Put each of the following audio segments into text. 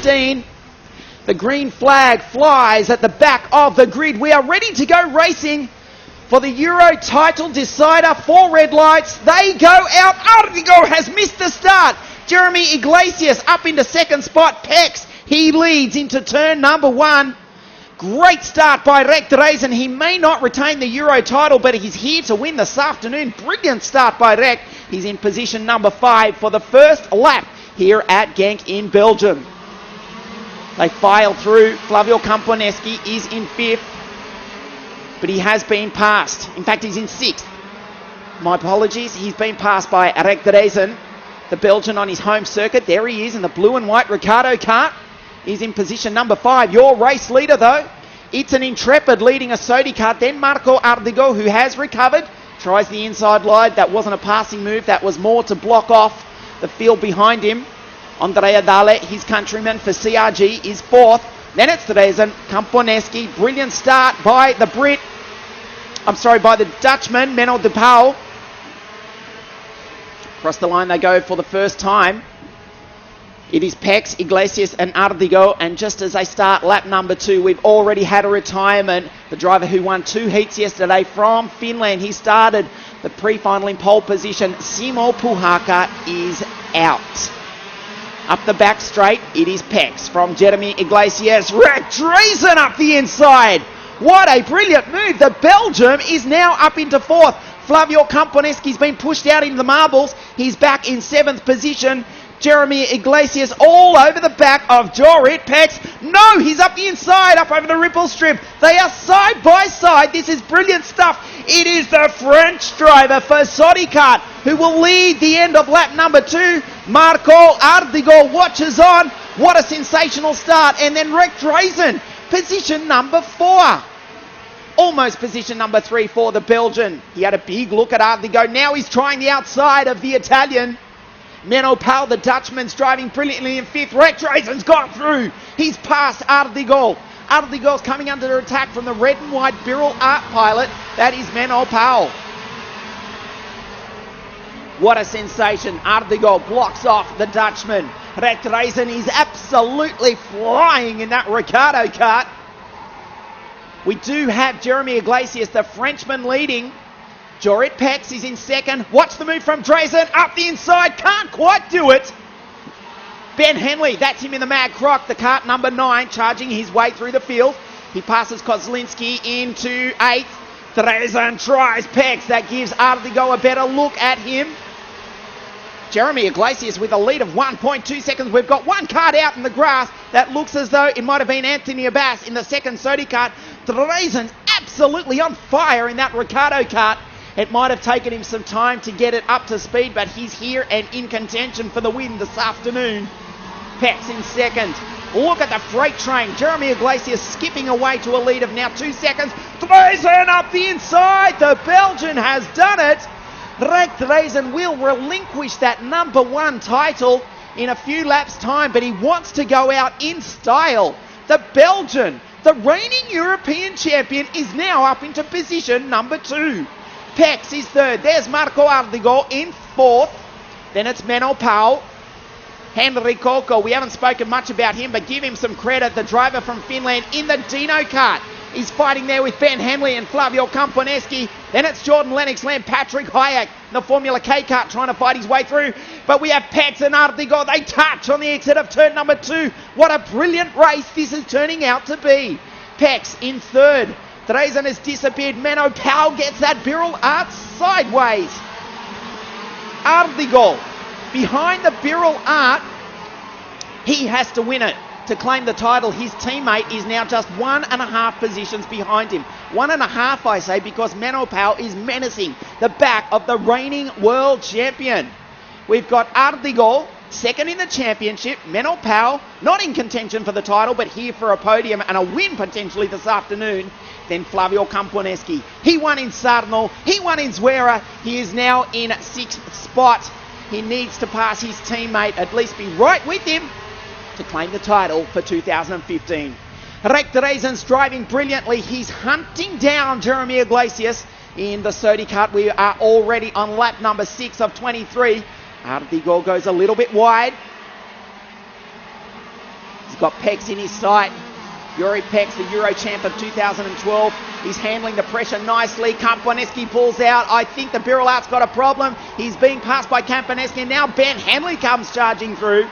15. The green flag flies at the back of the grid. We are ready to go racing for the Euro title decider. 4 red lights. They go out. Ardigo has missed the start. Jeremy Iglesias up into second spot. Pex, he leads into turn number 1. Great start by Rek Dreisen. He may not retain the Euro title, but he's here to win this afternoon. Brilliant start by Rek. He's in position number 5 for the first lap here at Genk in Belgium. They file through. Flavio Camponeschi is in 5th, but he has been passed. In fact, he's in 6th. My apologies. He's been passed by Rek Dreisen, the Belgian on his home circuit. There he is in the blue and white Ricardo kart. He's in position number 5. Your race leader, though, it's an Intrepid leading a Sodi kart. Then Marco Ardigo, who has recovered, tries the inside line. That wasn't a passing move. That was more to block off the field behind him. Andrea Dale, his countryman for CRG, is 4th. Then it's Dreisen, Camponeschi. Brilliant start by the by the Dutchman, Menno de Pauw. Across the line they go for the first time. It is Pex, Iglesias and Ardigo, and just as they start lap number 2, we've already had a retirement. The driver who won 2 heats yesterday from Finland, he started the pre-final in pole position. Simo Puhaka is out. Up the back straight, it is Pex from Jeremy Iglesias. Rek Dreisen up the inside. What a brilliant move. The Belgium is now up into 4th. Flavio Camponeschi's been pushed out into the marbles. He's back in 7th position. Jeremy Iglesias all over the back of Jorrit Pex. No, he's up the inside, up over the ripple strip. They are side by side. This is brilliant stuff. It is the French driver for Sodi kart who will lead the end of lap number 2. Marco Ardigo watches on. What a sensational start. And then Rek Dreisen, position number 4. Almost position number 3 for the Belgian. He had a big look at Ardigo. Now he's trying the outside of the Italian. Menno Pauw, the Dutchman's driving brilliantly in 5th. Rek Dreisen's got through. He's passed Ardigo. Ardigo's coming under attack from the red and white Birol Art pilot. That is Menno Pauw. What a sensation. Ardigo blocks off the Dutchman. Rek Dreisen is absolutely flying in that Ricardo kart. We do have Jeremy Iglesias, the Frenchman, leading. Jorrit Pex is in 2nd. Watch the move from Dreisen. Up the inside. Can't quite do it. Ben Henley, that's him in the Mad Croc. The kart number 9, charging his way through the field. He passes Kozlinski into 8th. Dreisen tries Pex. That gives Ardigo a better look at him. Jeremy Iglesias with a lead of 1.2 seconds. We've got one kart out in the grass. That looks as though it might have been Anthony Abbas in the second Sodi kart. Dreisen's absolutely on fire in that Ricardo kart. It might have taken him some time to get it up to speed, but he's here and in contention for the win this afternoon. Pex in 2nd. Look at the freight train. Jeremy Iglesias skipping away to a lead of now 2 seconds. Dreisen up the inside. The Belgian has done it. Rek Dreisen will relinquish that number 1 title in a few laps' time, but he wants to go out in style. The Belgian, the reigning European champion, is now up into position number 2. Pex is 3rd. There's Marco Ardigo in 4th. Then it's Menno Pauw. Henry Coco, we haven't spoken much about him, but give him some credit. The driver from Finland in the Dino kart. He's fighting there with Ben Henley and Flavio Camponeschi. Then it's Jordan Lennox, Patrick Hayek, the Formula K kart, trying to fight his way through. But we have Pex and Ardigo. They touch on the exit of turn number 2. What a brilliant race this is turning out to be. Pex in 3rd. Dreisen has disappeared. Menno Pauw gets that Birol Art sideways. Ardigo behind the Birol Art. He has to win it to claim the title. His teammate is now just 1.5 positions behind him. 1.5, I say, because Menno Pauw is menacing the back of the reigning world champion. We've got Ardigo, 2nd in the championship. Menno Pauw, not in contention for the title, but here for a podium and a win potentially this afternoon. Then Flavio Camponeschi. He won in Sarno. He won in Zuera. He is now in 6th spot. He needs to pass his teammate, at least be right with him, to claim the title for 2015. Rek Dreisen's driving brilliantly. He's hunting down Jeremy Iglesias in the Sodi kart. We are already on lap number 6 of 23. Ardigo goes a little bit wide. He's got Pex in his sight. Yuri Pex, the Euro champ of 2012. He's handling the pressure nicely. Kamponeski pulls out. I think the Birrell Out's got a problem. He's being passed by Kamponeski, and now Ben Hanley comes charging through.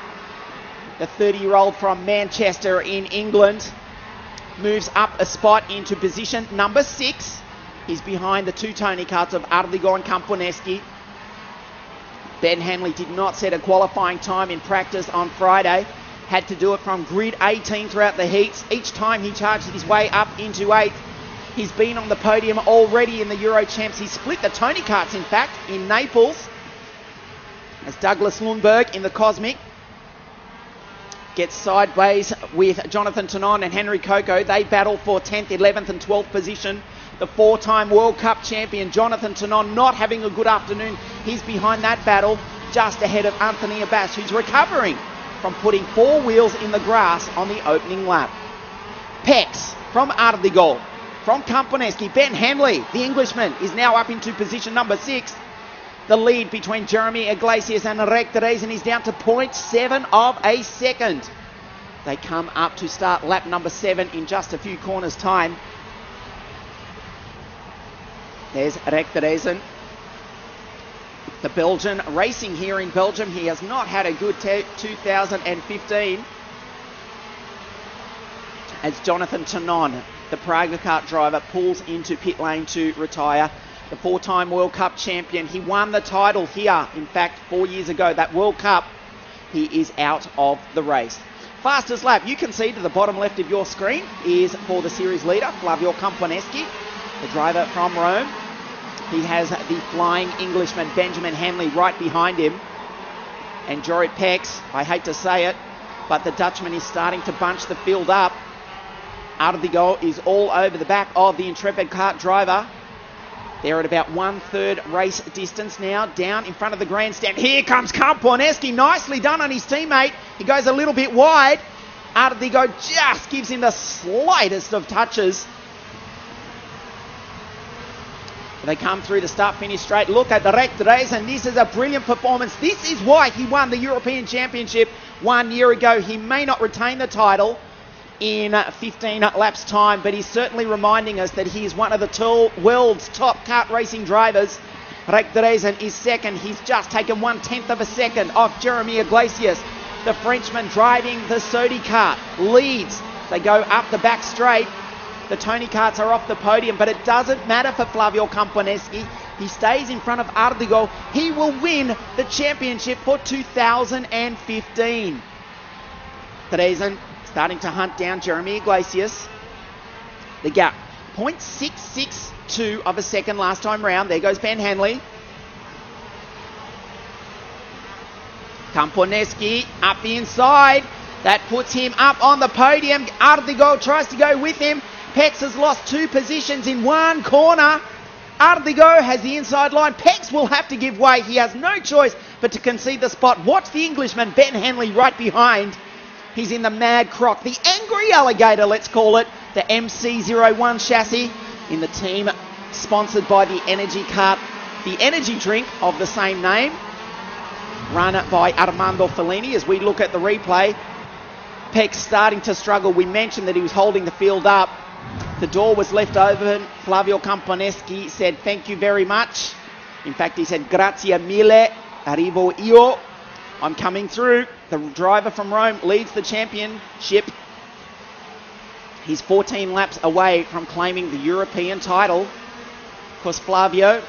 The 30-year-old from Manchester in England moves up a spot into position number 6. He's behind the two Tony Karts of Ardigo and Kamponeski. Ben Hanley did not set a qualifying time in practice on Friday. Had to do it from grid 18 throughout the heats. Each time he charged his way up into 8th. He's been on the podium already in the Euro Champs. He split the Tony Karts, in fact, in Naples. As Douglas Lundberg in the Cosmic gets sideways with Jonathan Tonon and Henry Coco. They battle for 10th, 11th and 12th position. The 4-time World Cup champion Jonathan Tonon not having a good afternoon. He's behind that battle, just ahead of Anthony Abbas, who's recovering from putting 4 wheels in the grass on the opening lap. Pex from Ardigo, from Kamponeski. Ben Hanley, the Englishman, is now up into position number 6. The lead between Jeremy Iglesias and Rek Teresen is down to 0.7 of a second. They come up to start lap number 7 in just a few corners' time. There's Rek Teresen, the Belgian, racing here in Belgium. He has not had a good 2015. As Jonathan Tonon, the Praga kart driver, pulls into pit lane to retire. The 4-time World Cup champion. He won the title here, in fact, 4 years ago, that World Cup. He is out of the race. Fastest lap, you can see to the bottom left of your screen, is for the series leader, Flavio Kamponeski, the driver from Rome. He has the flying Englishman, Benjamin Hanley, right behind him. And Jorrit Pex, I hate to say it, but the Dutchman is starting to bunch the field up. Ardigo is all over the back of the Intrepid kart driver. They're at about 1/3 race distance now, down in front of the grandstand. Here comes Kamponeski, nicely done on his teammate. He goes a little bit wide. Ardigo just gives him the slightest of touches. They come through the start-finish straight. Look at the Rek Teresen. This is a brilliant performance. This is why he won the European Championship 1 year ago. He may not retain the title in 15 laps time, but he's certainly reminding us that he is one of the world's top kart racing drivers. Rek Teresen is second. He's just taken 1/10 of a second off Jeremy Iglesias. The Frenchman driving the Sodi kart leads. They go up the back straight. The Tony Karts are off the podium, but it doesn't matter for Flavio Kamponeski. He stays in front of Ardigo. He will win the championship for 2015. Teresen starting to hunt down Jeremy Iglesias. The gap, 0.662 of a second last time round. There goes Ben Hanley. Kamponeski up the inside. That puts him up on the podium. Ardigo tries to go with him. Pex has lost 2 positions in one corner. Ardigo has the inside line. Pex will have to give way. He has no choice but to concede the spot. Watch the Englishman, Ben Hanley, right behind. He's in the Mad Croc, the Angry Alligator, let's call it. The MC01 chassis in the team sponsored by the Energy Kart, the energy drink of the same name, run by Armando Fellini. As we look at the replay, Pex starting to struggle. We mentioned that he was holding the field up. The door was left open. Flavio Kamponeski said, "Thank you very much." In fact, he said, "Grazie mille, arrivo io." I'm coming through. The driver from Rome leads the championship. He's 14 laps away from claiming the European title. Of course, Flavio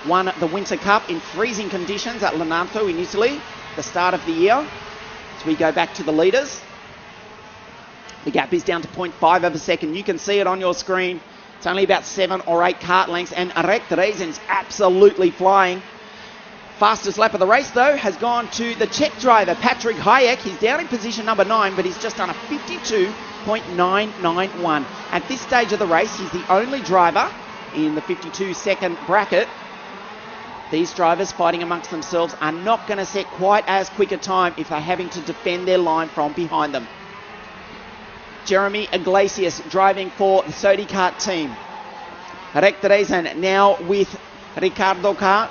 won the Winter Cup in freezing conditions at Leonardo in Italy, the start of the year. As we go back to the leaders, the gap is down to 0.5 of a second. You can see it on your screen. It's only about 7 or 8 kart lengths, and Rek Teresen's absolutely flying. Fastest lap of the race, though, has gone to the Czech driver, Patrick Hayek. He's down in position number 9, but he's just done a 52.991. At this stage of the race, he's the only driver in the 52-second bracket. These drivers fighting amongst themselves are not going to set quite as quick a time if they're having to defend their line from behind them. Jeremy Iglesias driving for the Sodi kart team. Rek Teresen now with Ricardo Kart.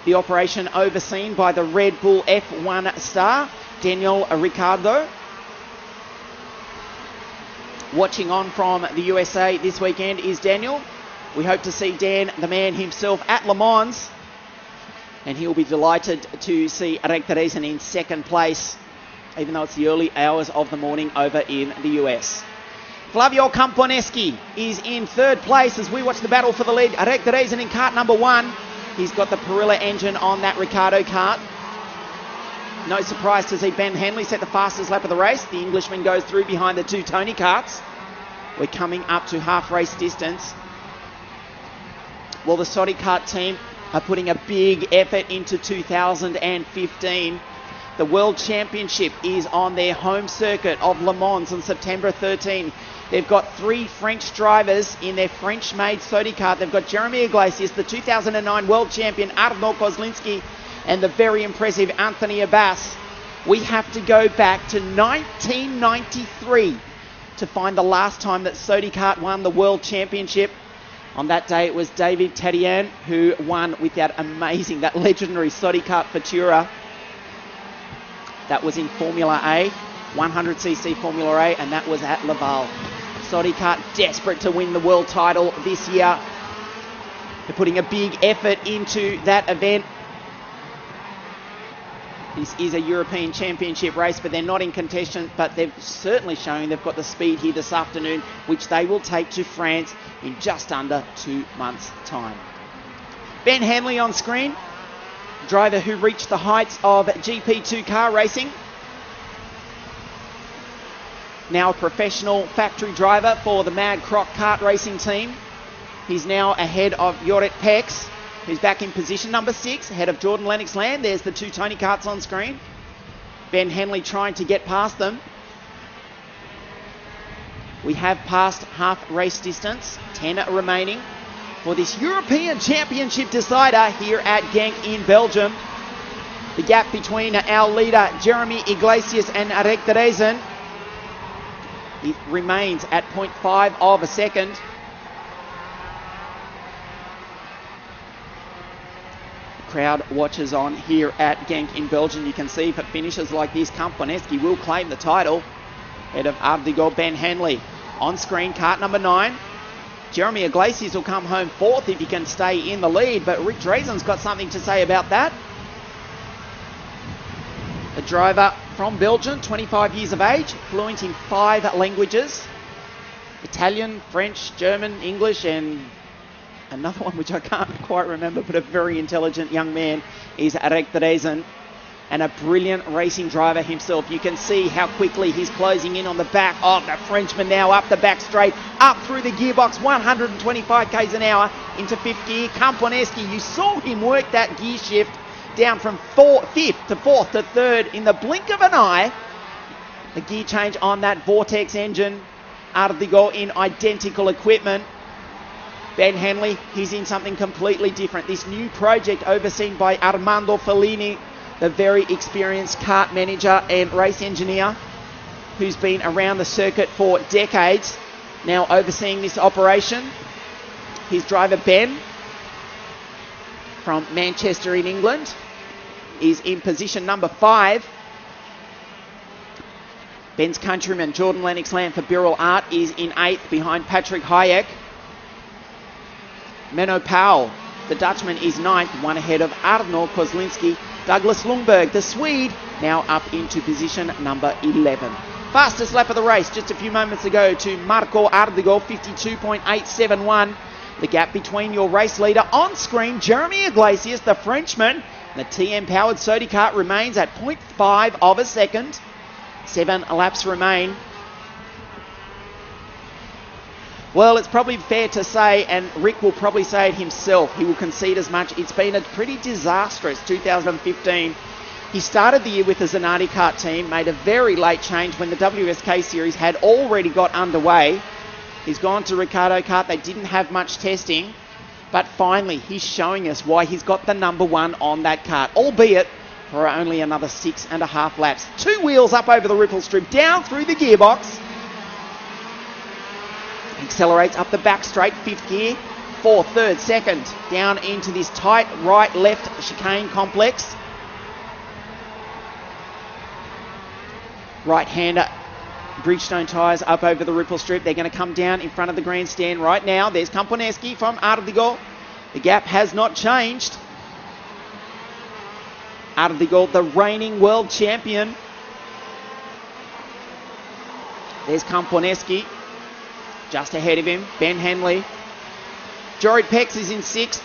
The operation overseen by the Red Bull F1 star, Daniel Ricciardo. Watching on from the USA this weekend is Daniel. We hope to see Dan, the man himself, at Le Mans. And he'll be delighted to see Rekteresen in second place, even though it's the early hours of the morning over in the US. Flavio Camponeschi is in third place as we watch the battle for the lead. Rekteresen in kart number 1. He's got the Perilla engine on that Ricardo kart. No surprise to see Ben Henley set the fastest lap of the race. The Englishman goes through behind the two Tony karts. We're coming up to half race distance. Well, the Saudi kart team are putting a big effort into 2015. The World Championship is on their home circuit of Le Mans on September 13. They've got 3 French drivers in their French-made Saudi kart. They've got Jeremy Iglesias, the 2009 World Champion Arnaud Kozlinski, and the very impressive Anthony Abbas. We have to go back to 1993 to find the last time that Saudi kart won the World Championship. On that day, it was David Tadian who won with that amazing, that legendary Saudi kart Fatura. That was in Formula A, 100cc Formula A, and that was at Laval. Saudi kart desperate to win the world title this year. They're putting a big effort into that event. This is a European Championship race, but they're not in contention, but they've certainly shown they've got the speed here this afternoon, which they will take to France in just under 2 months' time. Ben Henley on screen, driver who reached the heights of GP2 car racing. Now a professional factory driver for the Mad Croc kart racing team. He's now ahead of Jorrit Pex, who's back in position number 6, ahead of Jordan Lennox-Land. There's the two Tony karts on screen. Ben Henley trying to get past them. We have passed half race distance, 10 remaining for this European Championship decider here at Genk in Belgium. The gap between our leader Jeremy Iglesias and Rekteresen, it remains at 0.5 of a second. Crowd watches on here at Genk in Belgium. You can see if it finishes like this, Camponeschi will claim the title ahead of Ardigo Ben Henley. On screen, kart number 9. Jeremy Iglesias will come home 4th if he can stay in the lead, but Rick Drazen's got something to say about that. A driver from Belgium, 25 years of age, fluent in 5 languages: Italian, French, German, English, and another one which I can't quite remember, but a very intelligent young man is Rekteresen, and a brilliant racing driver himself. You can see how quickly he's closing in on the back of the Frenchman now, up the back straight, up through the gearbox, 125 k's an hour into 5th gear. Camponeschi, you saw him work that gear shift down from 5th to 4th to 3rd in the blink of an eye. The gear change on that Vortex engine, Ardigo in identical equipment. Ben Henley, he's in something completely different. This new project overseen by Armando Fellini, the very experienced kart manager and race engineer who's been around the circuit for decades, now overseeing this operation. His driver Ben from Manchester in England is in position number 5. Ben's countryman Jordan Lennox-Land for Birrell Art is in 8th behind Patrick Hayek. Menno Powell, the Dutchman, is 9th, one ahead of Arnaud Kozlinski. Douglas Lundberg, the Swede, now up into position number 11. Fastest lap of the race just a few moments ago to Marco Ardigo, 52.871. The gap between your race leader on screen, Jeremy Iglesias, the Frenchman, and the TM-powered Saudi kart remains at 0.5 of a second. 7 laps remain. Well, it's probably fair to say, and Rick will probably say it himself, he will concede as much, it's been a pretty disastrous 2015. He started the year with the Zanardi kart team, made a very late change when the WSK series had already got underway. He's gone to Ricardo kart, they didn't have much testing, but finally he's showing us why he's got the number 1 on that kart, albeit for only another 6.5 laps. 2 wheels up over the ripple strip, down through the gearbox. Accelerates up the back straight, 5th gear, 4th, 3rd, 2nd, down into this tight right-left chicane complex. Right-hander Bridgestone tyres up over the ripple strip. They're going to come down in front of the grandstand right now. There's Kamponeski from Ardigol. The gap has not changed. Ardigol, the reigning world champion. There's Kamponeski just ahead of him. Ben Henley. Jorrit Pex is in 6th.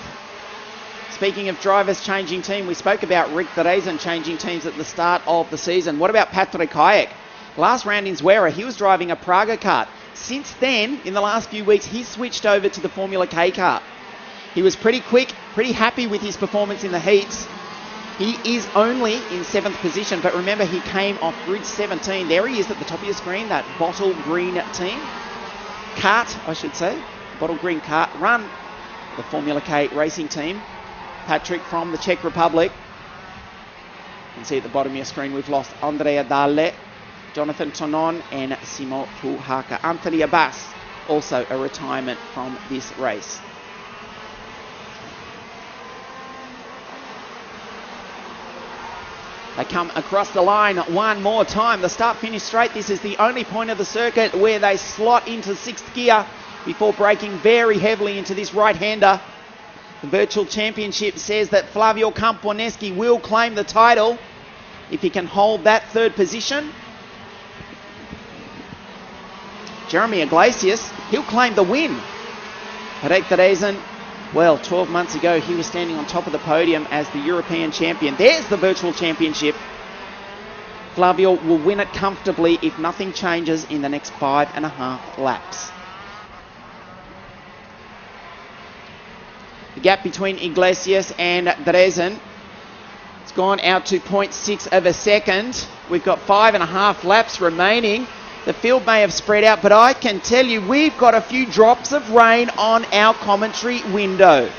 Speaking of drivers changing team, we spoke about Rick Therezen changing teams at the start of the season. What about Patrick Hayek? Last round in Zwera, he was driving a Praga kart. Since then, in the last few weeks, he switched over to the Formula K kart. He was pretty quick, pretty happy with his performance in the heats. He is only in 7th position, but remember he came off grid 17. There he is at the top of your screen, that bottle green team. Kart, I should say. Bottle green kart run the Formula K racing team. Patrick from the Czech Republic. You can see at the bottom of your screen we've lost Andrea Dalle, Jonathan Tonon and Simo Puhaka. Anthony Abbas, also a retirement from this race. They come across the line one more time. The start-finish straight. This is the only point of the circuit where they slot into 6th gear before braking very heavily into this right-hander. The Virtual Championship says that Flavio Kamponeski will claim the title if he can hold that 3rd position. Jeremy Iglesias, he'll claim the win. Rick Therezen, well, 12 months ago, he was standing on top of the podium as the European champion. There's the Virtual Championship. Flavio will win it comfortably if nothing changes in the next 5.5 laps. The gap between Iglesias and Therezen, it's gone out to 0.6 of a second. We've got 5.5 laps remaining. The field may have spread out, but I can tell you we've got a few drops of rain on our commentary window.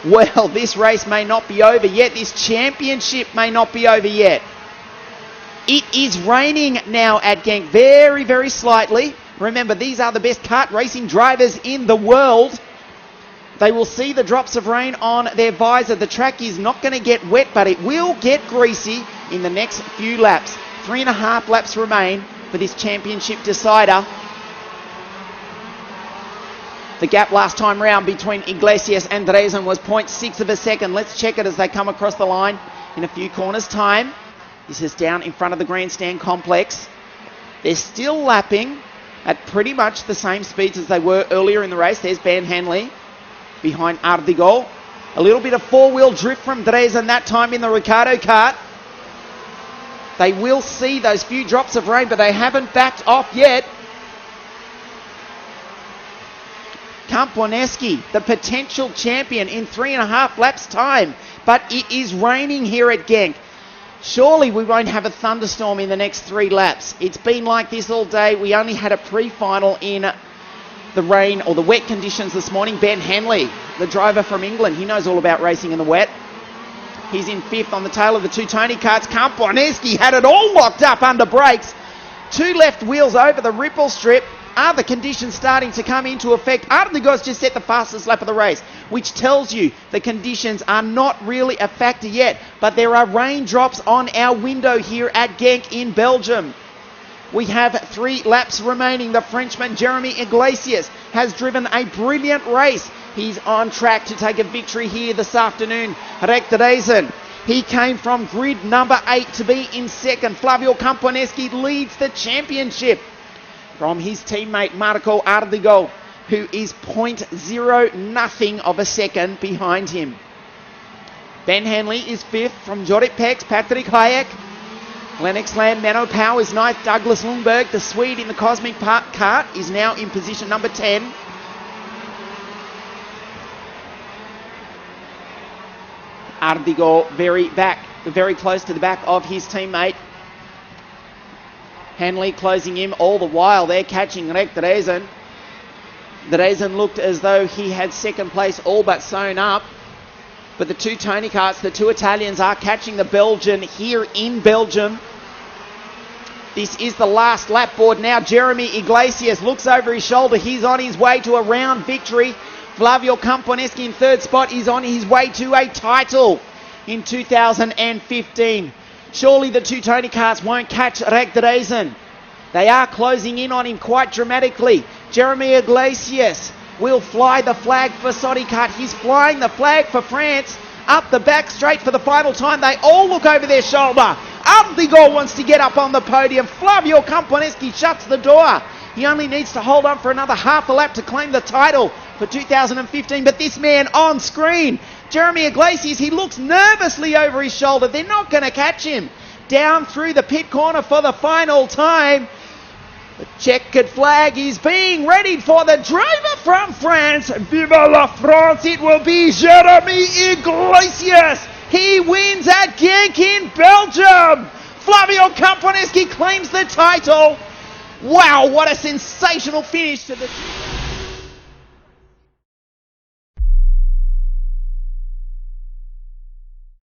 Well, this race may not be over yet. This championship may not be over yet. It is raining now at Genk, very, very slightly. Remember, these are the best kart racing drivers in the world. They will see the drops of rain on their visor. The track is not going to get wet, but it will get greasy in the next few laps. 3.5 laps remain for this championship decider. The gap last time round between Iglesias and Therezen was 0.6 of a second. Let's check it as they come across the line in a few corners' time. This is down in front of the grandstand complex. They're still lapping at pretty much the same speeds as they were earlier in the race. There's Ben Henley behind Ardigol. A little bit of 4-wheel drift from Therezen that time in the Ricardo kart. They will see those few drops of rain, but they haven't backed off yet. Kamponeski, the potential champion in 3.5 laps time, but it is raining here at Genk. Surely we won't have a thunderstorm in the next 3 laps. It's been like this all day. We only had a pre-final in the rain or the wet conditions this morning. Ben Henley, the driver from England, he knows all about racing in the wet. He's in 5th on the tail of the 2 Tony karts. Kamponeski had it all locked up under brakes. 2 left wheels over the ripple strip. Are the conditions starting to come into effect? Ardigol's just set the fastest lap of the race, which tells you the conditions are not really a factor yet. But there are raindrops on our window here at Genk in Belgium. We have 3 laps remaining. The Frenchman Jeremy Iglesias has driven a brilliant race. He's on track to take a victory here this afternoon. Rick Therezen, he came from grid number 8 to be in 2nd. Flavio Kamponeski leads the championship from his teammate Marco Ardigol, who is 0.0 nothing of a second behind him. Ben Henley is 5th from Jorrit Pex, Patrick Hayek. Lennox Lamb, Menno Powell is 9th. Douglas Lundberg, the Swede in the Cosmic kart, is now in position number 10. Ardigol very close to the back of his teammate. Henley closing him all the while. They're catching Rick Therezen. Therezen looked as though he had 2nd place all but sewn up. But the 2 Tony karts, the 2 Italians are catching the Belgian here in Belgium. This is the last lap board now. Jeremy Iglesias looks over his shoulder. He's on his way to a round victory. Flavio Kamponeski in 3rd spot is on his way to a title in 2015. Surely the 2 Tony karts won't catch Rick Therezen. They are closing in on him quite dramatically. Jeremy Iglesias will fly the flag for CIK-FIA. He's flying the flag for France. Up the back straight for the final time. They all look over their shoulder. Ardigol wants to get up on the podium. Flavio Camponeschi shuts the door. He only needs to hold on for another half a lap to claim the title for 2015. But this man on screen, Jeremy Iglesias, he looks nervously over his shoulder. They're not going to catch him. Down through the pit corner for the final time. The checkered flag is being readied for the driver from France. Viva la France! It will be Jeremy Iglesias. He wins at Genk in Belgium. Flavio Camponeschi claims the title. Wow, what a sensational finish to the